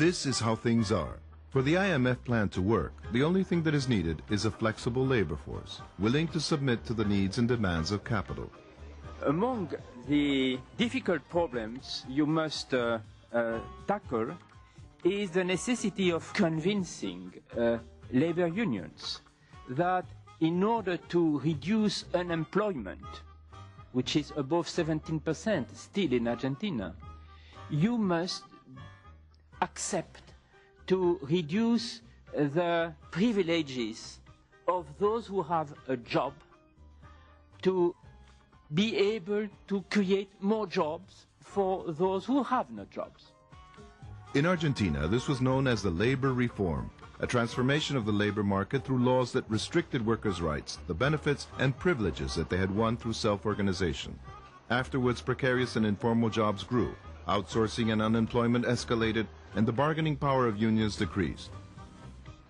This is how things are. For the IMF plan to work, the only thing that is needed is a flexible labor force, willing to submit to the needs and demands of capital. Among the difficult problems you must tackle is the necessity of convincing labor unions that in order to reduce unemployment, which is above 17% still in Argentina, you must accept to reduce the privileges of those who have a job, to be able to create more jobs for those who have no jobs. In Argentina, this was known as the labor reform, a transformation of the labor market through laws that restricted workers' rights, the benefits and privileges that they had won through self-organization. Afterwards, precarious and informal jobs grew, outsourcing and unemployment escalated, and the bargaining power of unions decreased.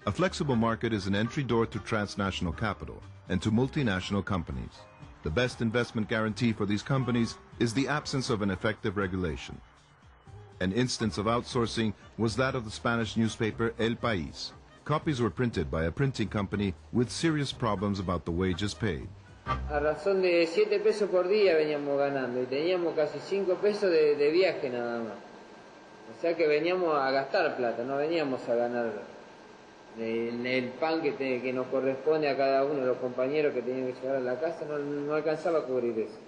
A flexible market is an entry door to transnational capital and to multinational companies. The best investment guarantee for these companies is the absence of an effective regulation. An instance of outsourcing was that of the Spanish newspaper El País. Copies were printed by a printing company with serious problems about the wages paid. A razón de 7 pesos por día veníamos ganando y teníamos casi 5 pesos de viaje nada más. O sea que veníamos a gastar plata, no veníamos a ganar el pan que nos corresponde a cada uno de los compañeros que tenían que llevar a la casa, no alcanzaba a cubrir eso.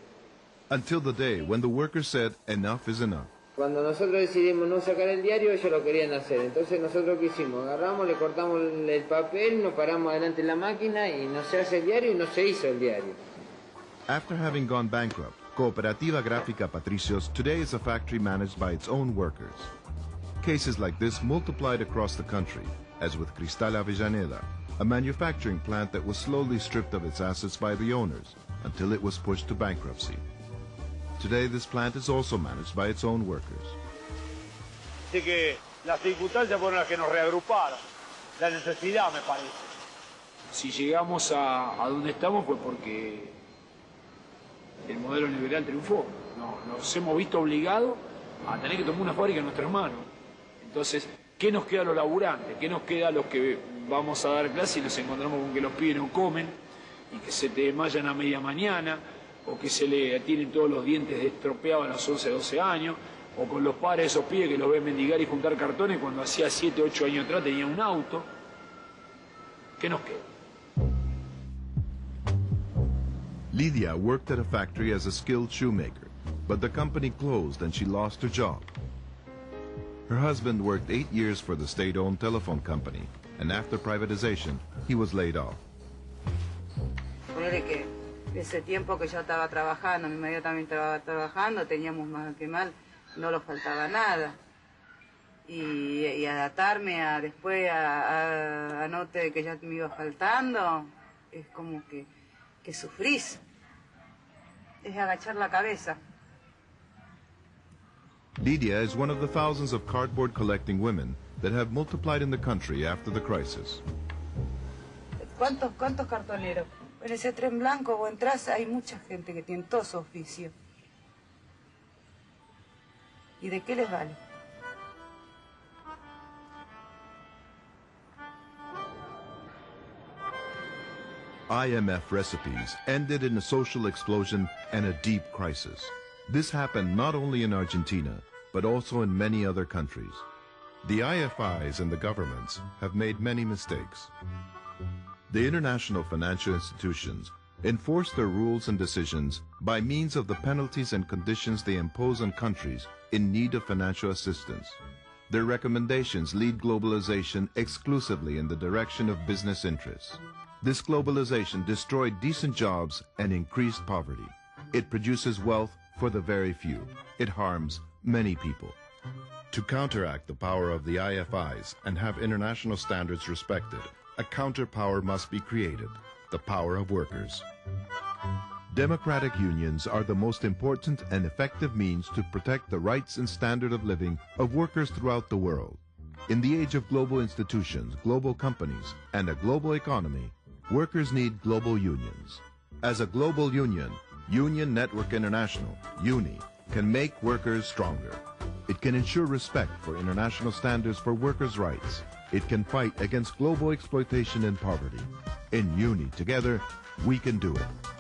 Until the day when the workers said enough is enough. Cuando nosotros decidimos no sacar el diario, ellos lo querían hacer. Entonces nosotros ¿qué hicimos? Agarramos, le cortamos el papel, nos paramos delante de la máquina y no se hace el diario y no se hizo el diario. After having gone bankrupt, Cooperativa Gráfica Patricios today is a factory managed by its own workers. Cases like this multiplied across the country, as with Cristal Avellaneda, a manufacturing plant that was slowly stripped of its assets by the owners until it was pushed to bankruptcy. Today, this plant is also managed by its own workers. Así que las circunstancias fueron las que nos reagruparon, la necesidad me parece. Si llegamos a donde estamos fue porque el modelo liberal triunfó. Nos hemos visto obligados a tener que tomar una fábrica en nuestras manos. Entonces, ¿qué nos queda a los laburantes? ¿Qué nos queda a los que vamos a dar clase y nos encontramos con que los pibes no comen y que se te desmayan a media mañana? O que se le tienen todos los dientes estropeados a los 11, 12 años, o con los padres de esos pibes que los ven mendigar y juntar cartones cuando hacía 7, 8 años atrás tenía un auto. ¿Qué nos queda? Lidia worked at a factory as a skilled shoemaker, but the company closed and she lost her job. Her husband worked 8 years for the state-owned telephone company, and after privatization, he was laid off. Ese tiempo que yo estaba trabajando, mi marido también estaba trabajando, teníamos más que mal, no nos faltaba nada. Y adaptarme después a note que ya me iba faltando, es como que sufrís. Es agachar la cabeza. Lidia is one of the thousands of cardboard collecting women that have multiplied in the country after the crisis. ¿Cuántos cartoneros? En ese tren blanco vos entras, hay mucha gente que tiene todo su oficio. ¿Y de qué les vale? IMF recipes ended in a social explosion and a deep crisis. This happened not only in Argentina, but also in many other countries. The IFIs and the governments have made many mistakes. The international financial institutions enforce their rules and decisions by means of the penalties and conditions they impose on countries in need of financial assistance. Their recommendations lead globalization exclusively in the direction of business interests. This globalization destroyed decent jobs and increased poverty. It produces wealth for the very few. It harms many people. To counteract the power of the IFIs and have international standards respected, a counterpower must be created, the power of workers. Democratic unions are the most important and effective means to protect the rights and standard of living of workers throughout the world. In the age of global institutions, global companies, and a global economy, workers need global unions. As a global union, Union Network International, UNI, can make workers stronger. It can ensure respect for international standards for workers' rights. It can fight against global exploitation and poverty. In UNI, together, we can do it.